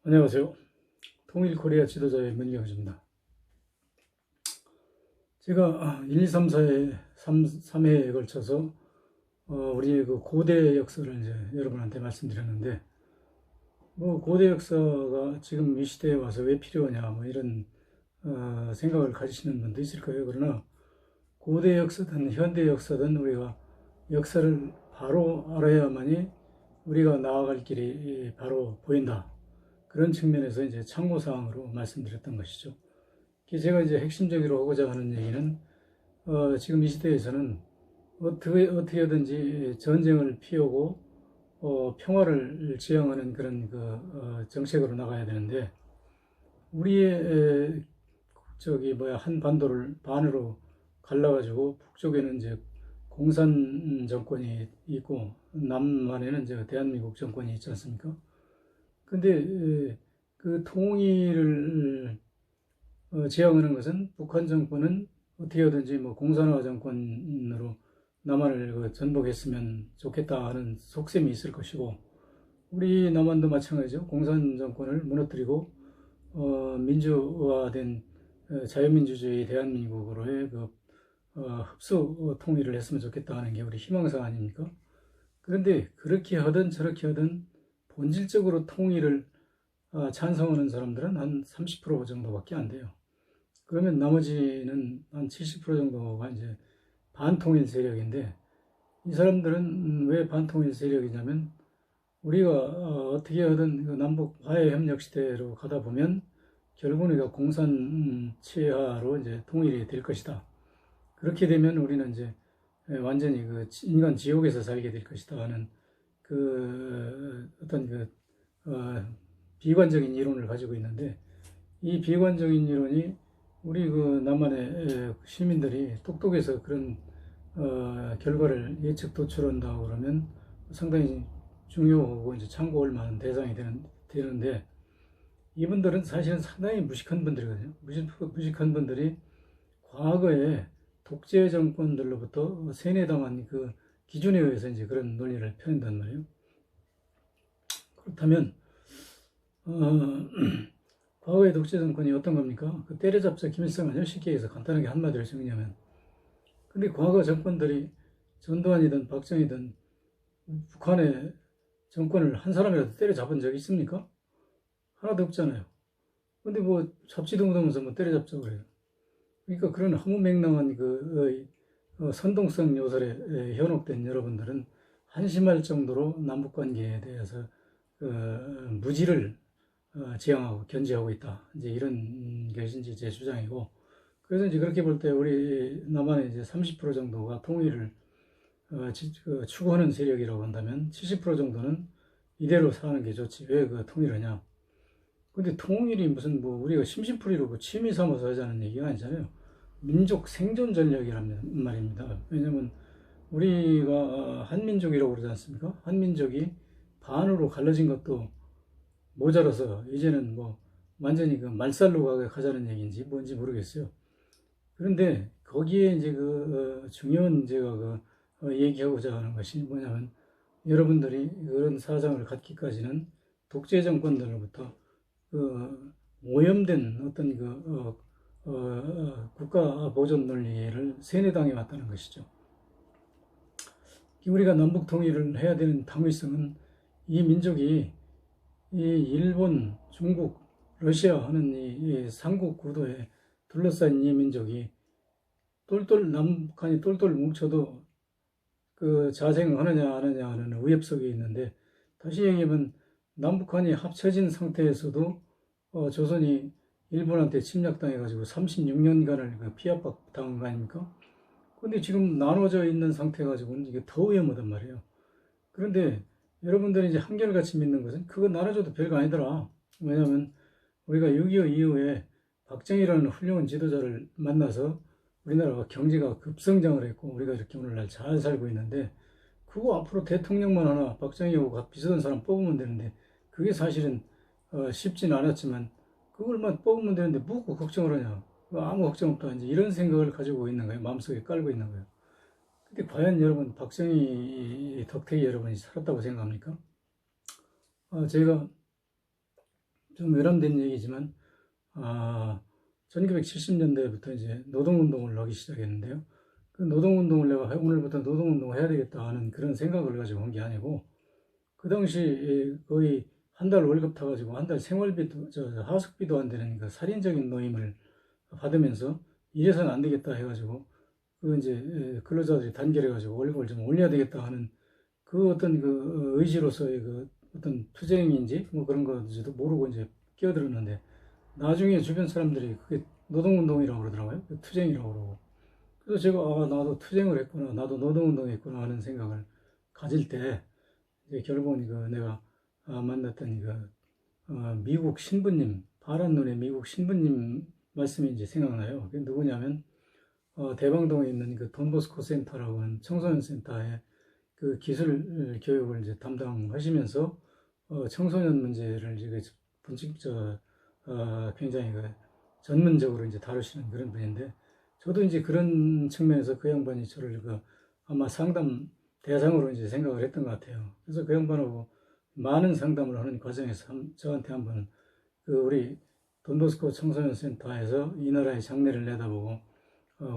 안녕하세요. 통일 코리아 지도자의 문경주입니다. 제가 1, 2, 3, 4회, 3회에 걸쳐서 우리의 그 고대 역사를 이제 여러분한테 말씀드렸는데, 뭐 고대 역사가 지금 이 시대에 와서 왜 필요하냐, 뭐 이런 생각을 가지시는 분도 있을 거예요. 그러나 고대 역사든 현대 역사든 우리가 역사를 바로 알아야만이 우리가 나아갈 길이 바로 보인다. 그런 측면에서 이제 참고사항으로 말씀드렸던 것이죠. 제가 이제 핵심적으로 하고자 하는 얘기는 지금 이 시대에서는 어떻게든지 전쟁을 피우고 평화를 지향하는 그런 정책으로 나가야 되는데, 우리의 한 반도를 반으로 갈라가지고 북쪽에는 이제 공산 정권이 있고 남한에는 이제 대한민국 정권이 있지 않습니까? 근데 그 통일을 지향하는 것은, 북한 정권은 어떻게든지 뭐 공산화 정권으로 남한을 전복했으면 좋겠다 하는 속셈이 있을 것이고, 우리 남한도 마찬가지죠. 공산 정권을 무너뜨리고 민주화된 자유민주주의 대한민국으로의 흡수 통일을 했으면 좋겠다 하는 게 우리 희망사항 아닙니까? 그런데 그렇게 하든 저렇게 하든 본질적으로 통일을 찬성하는 사람들은 한 30% 정도밖에 안 돼요. 그러면 나머지는 한 70% 정도가 이제 반통일 세력인데, 이 사람들은 왜 반통일 세력이냐면, 우리가 어떻게 하든 그 남북 화해 협력 시대로 가다 보면 결국은 우리가 공산 치하로 이제 통일이 될 것이다. 그렇게 되면 우리는 이제 완전히 그 인간 지옥에서 살게 될 것이다 하는 어떤 비관적인 이론을 가지고 있는데, 이 비관적인 이론이 우리 남한의 시민들이 똑똑해서 그런 결과를 예측 도출한다고 그러면 상당히 중요하고 이제 참고할 만한 대상이 되는데, 이분들은 사실은 상당히 무식한 분들이거든요. 무식한 분들이 과거에 독재 정권들로부터 세뇌당한 그 기준에 의해서 이제 그런 논리를 펴낸단 말이에요. 그렇다면 과거의 독재 정권이 어떤 겁니까? 그 때려잡자 김일성을 쉽게 해서 간단하게 한마디로 정리하면, 근데 과거 정권들이 전두환이든 박정희든 북한의 정권을 한 사람이라도 때려잡은 적이 있습니까? 하나도 없잖아요. 근데 뭐 잡지도 못하면서 뭐 때려잡자고 그래요. 그러니까 그런 허무맹랑한 선동성 요설에 현혹된 여러분들은 한심할 정도로 남북관계에 대해서 무지를 지향하고 견지하고 있다. 이제 이런 것이 이제 제 주장이고, 그래서 이제 그렇게 볼 때 우리 남한의 이제 30% 정도가 통일을 추구하는 세력이라고 한다면, 70% 정도는 이대로 사는 게 좋지 왜 통일하냐. 근데 통일이 무슨 뭐 우리가 심심풀이로 취미 삼아서 하자는 얘기가 아니잖아요. 민족 생존 전략이란 말입니다. 왜냐면 우리가 한민족이라고 그러지 않습니까? 한민족이 반으로 갈라진 것도 모자라서 이제는 뭐 완전히 말살로 가자는 얘기인지 뭔지 모르겠어요. 그런데 거기에 이제 중요한 제가 얘기하고자 하는 것이 뭐냐면, 여러분들이 그런 사상을 갖기까지는 독재 정권들로부터 오염된 어떤 국가 보존 논리를 세뇌당해 왔다는 것이죠. 우리가 남북 통일을 해야 되는 당위성은, 이 민족이 이 일본, 중국, 러시아 하는 이 삼국 구도에 둘러싸인 이 민족이 남북한이 똘똘 뭉쳐도 자생하느냐 안 하느냐 하는 위협 속에 있는데, 다시 얘기하면 남북한이 합쳐진 상태에서도 조선이 일본한테 침략당해가지고 36년간을 피압 당한 거 아닙니까? 근데 지금 나눠져 있는 상태 가지고는 이게 더 위험하단 말이에요. 그런데 여러분들이 이제 한결같이 믿는 것은, 그거 나눠줘도 별거 아니더라. 왜냐하면 우리가 6.25 이후에 박정희라는 훌륭한 지도자를 만나서 우리나라가 경제가 급성장을 했고 우리가 이렇게 오늘날 잘 살고 있는데, 그거 앞으로 대통령만 하나 박정희하고 비슷한 사람 뽑으면 되는데, 그게 사실은 쉽지는 않았지만 그걸만 뽑으면 되는데 뭐 걱정을 하냐. 아무 걱정 없다. 이제 이런 생각을 가지고 있는 거예요. 마음속에 깔고 있는 거예요. 근데 과연 여러분, 박정희, 덕택이 여러분이 살았다고 생각합니까? 제가 좀 외람된 얘기지만, 1970년대부터 이제 노동운동을 하기 시작했는데요. 그 노동운동을 내가 오늘부터 노동운동을 해야 되겠다 하는 그런 생각을 가지고 한 게 아니고, 그 당시 거의 한 달 월급 타가지고 한 달 생활비도, 하숙비도 안 되는 그 살인적인 노임을 받으면서 이래서는 안 되겠다 해가지고, 그 이제 근로자들이 단결해가지고 월급을 좀 올려야 되겠다 하는 그 어떤 그 의지로서의 그 어떤 투쟁인지 뭐 그런 거지도 모르고 이제 끼어들었는데, 나중에 주변 사람들이 그게 노동운동이라고 그러더라고요. 투쟁이라고 그러고. 그래서 제가 나도 투쟁을 했구나, 나도 노동운동 했구나 하는 생각을 가질 때, 이제 결국은 그 내가 만났던 그 미국 신부님, 파란 눈의 미국 신부님 말씀이 이제 생각나요. 그게 누구냐면 대방동에 있는 그 돈보스코 센터라고 하는 청소년 센터에 그 기술 교육을 이제 담당하시면서 청소년 문제를 이제 분식 굉장히 그 전문적으로 이제 다루시는 그런 분인데, 저도 이제 그런 측면에서 그 양반이 저를 그 아마 상담 대상으로 이제 생각을 했던 것 같아요. 그래서 그 양반하고 많은 상담을 하는 과정에서 저한테 한번 그 우리 돈보스코 청소년 센터에서 이 나라의 장래를 내다보고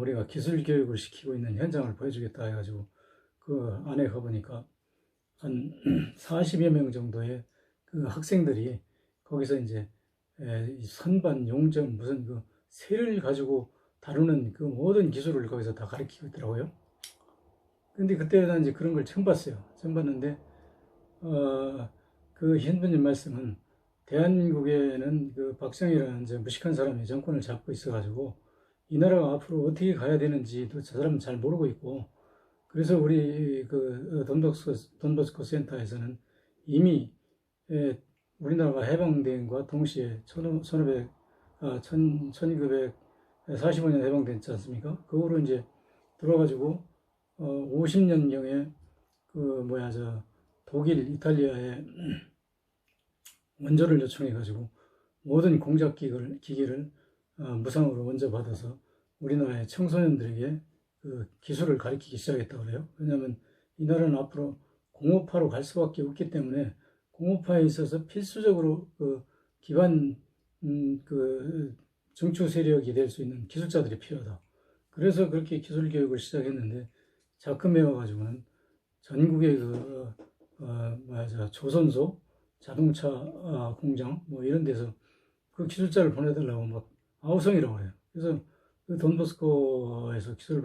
우리가 기술 교육을 시키고 있는 현장을 보여주겠다 해가지고 그 안에 가보니까 한 40여 명 정도의 그 학생들이 거기서 이제 선반, 용접, 무슨 그 새를 가지고 다루는 그 모든 기술을 거기서 다 가르치고 있더라고요. 근데 그때 난 이제 그런 걸 처음 봤어요. 처음 봤는데, 그 현부님 말씀은 대한민국에는 그 박정희라는 이제 무식한 사람이 정권을 잡고 있어가지고 이 나라가 앞으로 어떻게 가야 되는지도 저 사람은 잘 모르고 있고, 그래서 우리 그 돈버스코 센터에서는 이미 우리나라가 해방된과 동시에 1945년 해방됐지 않습니까? 그 후로 이제 들어가지고 50년경에 그 뭐야 독일, 이탈리아에 원조를 요청해가지고 모든 공작 기기를 무상으로 원조 받아서 우리나라의 청소년들에게 그 기술을 가르치기 시작했다고 그래요. 왜냐하면 이 나라는 앞으로 공업화로 갈 수밖에 없기 때문에 공업화에 있어서 필수적으로 그 기반 그 중추 세력이 될 수 있는 기술자들이 필요하다. 그래서 그렇게 기술 교육을 시작했는데, 작금해 와가지고는 전국의 그 조선소, 자동차 공장 뭐 이런 데서 그 기술자를 보내달라고 막 아우성이라고 해요. 그래서 그 돈보스코에서 기술을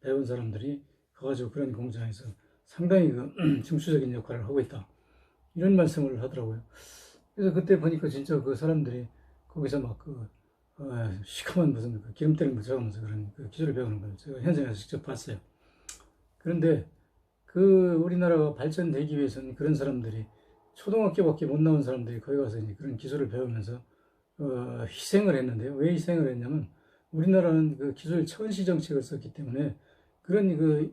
배운 사람들이 가가지고 그런 공장에서 상당히 그 중추적인 역할을 하고 있다, 이런 말씀을 하더라고요. 그래서 그때 보니까 진짜 그 사람들이 거기서 막 그 시커먼 무슨 그 기름때를 묻혀가면서 그런 그 기술을 배우는 걸 제가 현장에서 직접 봤어요. 그런데 그 우리나라가 발전되기 위해서는 그런 사람들이, 초등학교밖에 못 나온 사람들이 거기 가서 이제 그런 기술을 배우면서 희생을 했는데요. 왜 희생을 했냐면 우리나라는 그 기술 천시 정책을 썼기 때문에 그런 그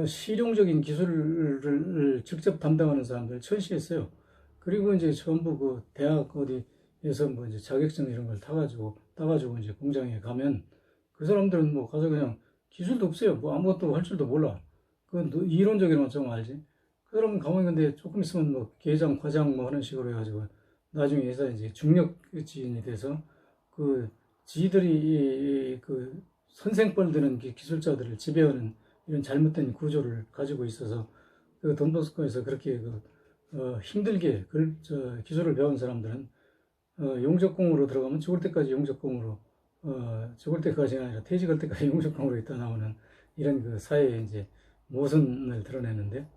실용적인 기술을 직접 담당하는 사람들 천시했어요. 그리고 이제 전부 그 대학 어디에서 뭐 이제 자격증 이런 걸 따가지고 이제 공장에 가면 그 사람들은 뭐 가서 그냥 기술도 없어요. 뭐 아무것도 할 줄도 몰라. 그건 이론적으로만 좀 알지. 그 사람은 가만히 근데 조금 있으면 뭐 계장, 과장 뭐 하는 식으로 해가지고 나중에 회사 이제 중력지인이 돼서 그 지들이 그 선생뻘 드는 기술자들을 지배하는 이런 잘못된 구조를 가지고 있어서 그 돈버스코에서 그렇게 힘들게 기술을 배운 사람들은 용접공으로 들어가면 죽을 때까지 용접공으로 죽을 때까지가 아니라 퇴직할 때까지 용접공으로 있다 나오는 이런 그 사회의 이제 모순을 드러내는데,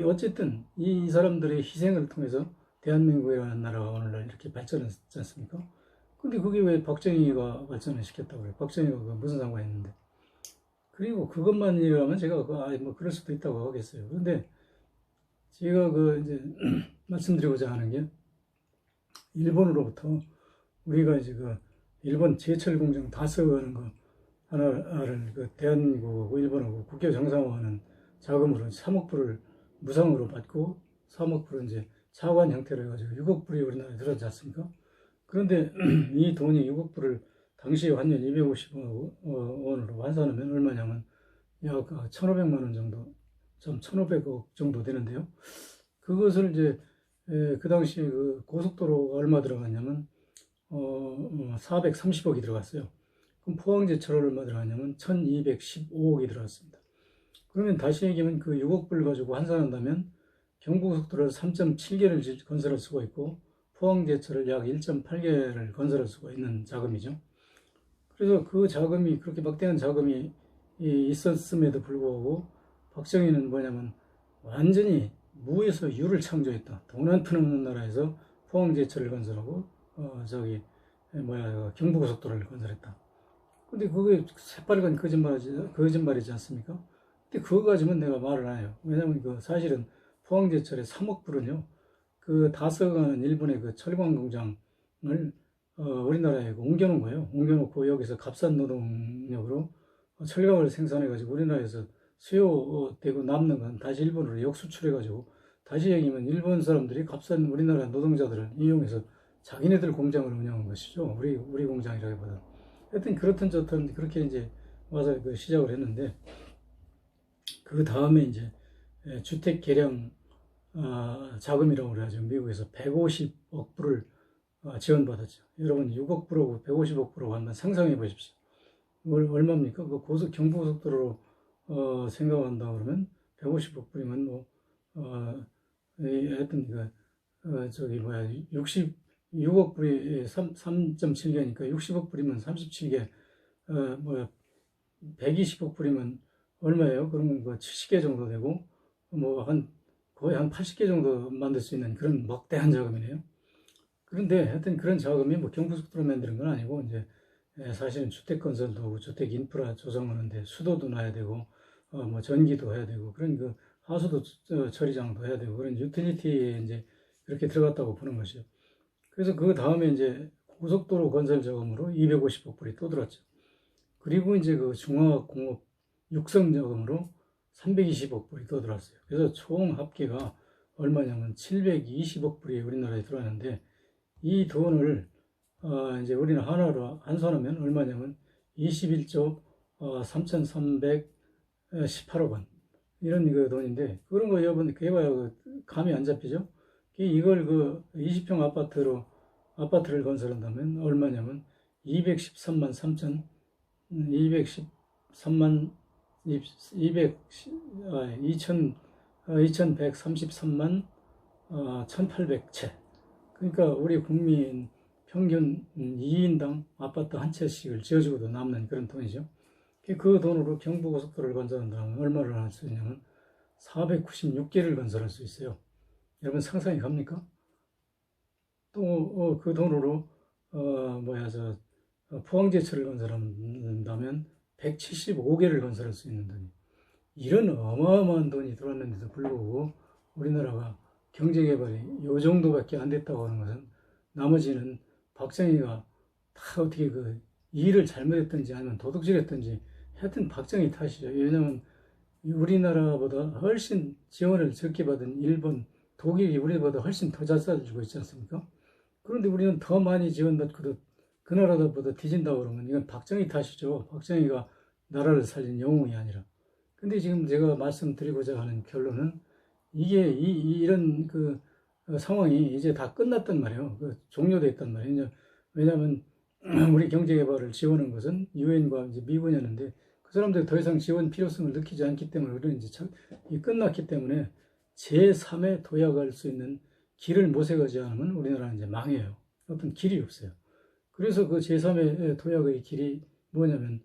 어쨌든 이 사람들의 희생을 통해서 대한민국이라는 나라가 오늘날 이렇게 발전했지 않습니까? 근데 그게 왜 박정희가 발전을 시켰다고 그래요? 박정희가 무슨 상관이 있는데? 그리고 그것만이라면 제가 뭐 그럴 수도 있다고 하겠어요. 그런데 제가 이제 말씀드리고자 하는 게, 일본으로부터 우리가 이제 일본 제철 공장 다스하는 거 하나를 대한민국하고 일본하고 국교 정상화하는 자금으로 3억 불을 무상으로 받고 3억 불은 이제 차관 형태로 해가지고 6억 불이 우리나라에 들어왔지 않습니까? 그런데 이 돈이 6억 불을 당시 환율 250원 원으로 환산하면 얼마냐면 약 1,500만 원 정도, 1,500억 정도 되는데요. 그것을 이제 그 당시 그 고속도로가 얼마 들어갔냐면 430억이 들어갔어요. 그럼 포항제철 얼마 들어갔냐면 1215억이 들어갔습니다. 그러면 다시 얘기하면 그 6억 불 가지고 환산한다면 경부고속도로를 3.7개를 건설할 수가 있고 포항제철을 약 1.8개를 건설할 수가 있는 자금이죠. 그래서 그 자금이 그렇게 막대한 자금이 있었음에도 불구하고 박정희는 뭐냐면 완전히 무에서 유를 창조했다. 돈 한 푼 없는 나라에서 포항제철을 건설하고 경부고속도로를 건설했다. 근데 그게 새빨간 거짓말이지 않습니까? 근데 그거 가지면 내가 말을 안 해요. 왜냐면 그 사실은 포항제철의 3억 불은요, 그 다서가는 일본의 그 철강 공장을 우리나라에 옮겨놓은 거예요. 옮겨놓고 여기서 값싼 노동력으로 철강을 생산해가지고 우리나라에서 수요되고 남는 건 다시 일본으로 역수출해가지고 다시 얘기하면 일본 사람들이 값싼 우리나라 노동자들을 이용해서 자기네들 공장을 운영한 것이죠. 우리 공장이라기보다. 하여튼 그렇든 저든 그렇게 이제 와서 그 시작을 했는데 그 다음에 이제 주택 개량 자금이라고 그래가지고 미국에서 150억 불을 지원받았죠. 여러분 6억 불하고 150억 불하고 한번 상상해 보십시오. 얼마입니까? 그 경부고속도로로 생각한다 그러면 150억 불이면 하여튼 6억 불이 3.7개니까 60억 불이면 37개, 120억 불이면 얼마예요? 그러면 70개 정도 되고 거의 한 80개 정도 만들 수 있는 그런 막대한 자금이네요. 그런데 하여튼 그런 자금이 경부고속도로 만드는 건 아니고 이제 사실은 주택 건설도 하고 주택 인프라 조성하는데 수도도 놔야 되고 전기도 해야 되고 그런 그 하수도 처리장도 해야 되고 그런 유틸리티에 이제 이렇게 들어갔다고 보는 것이요. 그래서 그 다음에 이제 고속도로 건설 자금으로 250억 불이 또 들었죠. 그리고 이제 그 중화공업 육성 자금으로 320억 불이 또 들어왔어요. 그래서 총 합계가 얼마냐면 720억 불이 우리나라에 들어왔는데 이 돈을 이제 우리는 하나로 환산하면 얼마냐면 21조 3,318억 원 이런 그 돈인데 그런 거 여러분 그해봐야 감이 안 잡히죠? 이걸 그 20평 아파트를 건설한다면 얼마냐면 213만 3천 213만 2133만 1800채. 그러니까 우리 국민 평균 2인당 아파트 한 채씩을 지어주고도 남는 그런 돈이죠. 그 돈으로 경부고속도로를 건설한다면 얼마를 할 수 있냐면 496개를 건설할 수 있어요. 여러분 상상이 갑니까? 또 그 돈으로 포항제철을 건설한다면 175개를 건설할 수 있는 돈이 이런 어마어마한 돈이 들어왔는데도 불구하고 우리나라가 경제개발이 요 정도밖에 안 됐다고 하는 것은 나머지는 박정희가 다 어떻게 그 일을 잘못했든지 아니면 도둑질했든지 하여튼 박정희 탓이죠. 왜냐하면 우리나라보다 훨씬 지원을 적게 받은 일본, 독일이 우리보다 훨씬 더 잘 살아주고 있지 않습니까? 그런데 우리는 더 많이 지원받고도 그 나라보다 뒤진다고 그러면 이건 박정희 탓이죠. 박정희가 나라를 살린 영웅이 아니라. 근데 지금 제가 말씀드리고자 하는 결론은 이게 이런 그 상황이 이제 다 끝났단 말이에요. 종료됐단 말이에요. 왜냐하면 우리 경제개발을 지원한 것은 유엔과 이제 미군이었는데 그 사람들이 더 이상 지원 필요성을 느끼지 않기 때문에 우리는 이제 끝났기 때문에 제3에 도약할 수 있는 길을 모색하지 않으면 우리나라는 이제 망해요. 어떤 길이 없어요. 그래서 그 제3의 도약의 길이 뭐냐면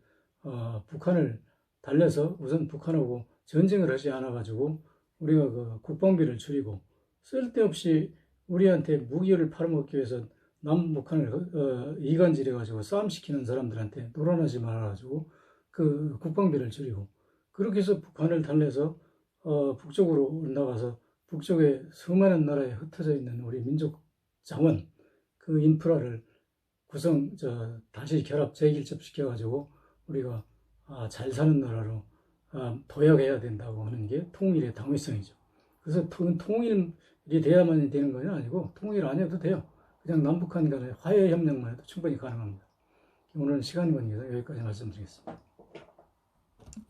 북한을 달래서 우선 북한하고 전쟁을 하지 않아가지고 우리가 그 국방비를 줄이고 쓸데없이 우리한테 무기를 팔아먹기 위해서 남북한을 이간질해가지고 싸움시키는 사람들한테 놀아나지 말아가지고 그 국방비를 줄이고 그렇게 해서 북한을 달래서 북쪽으로 나가서 북쪽에 수많은 나라에 흩어져 있는 우리 민족 자원 그 인프라를 다시 재길접시켜가지고 우리가 잘 사는 나라로 도약해야 된다고 하는 게 통일의 당위성이죠. 그래서 통일이 돼야만 되는 건 아니고 통일 안 해도 돼요. 그냥 남북한 간의 화해 협력만 해도 충분히 가능합니다. 오늘은 시간이 걸려서 여기까지 말씀드리겠습니다.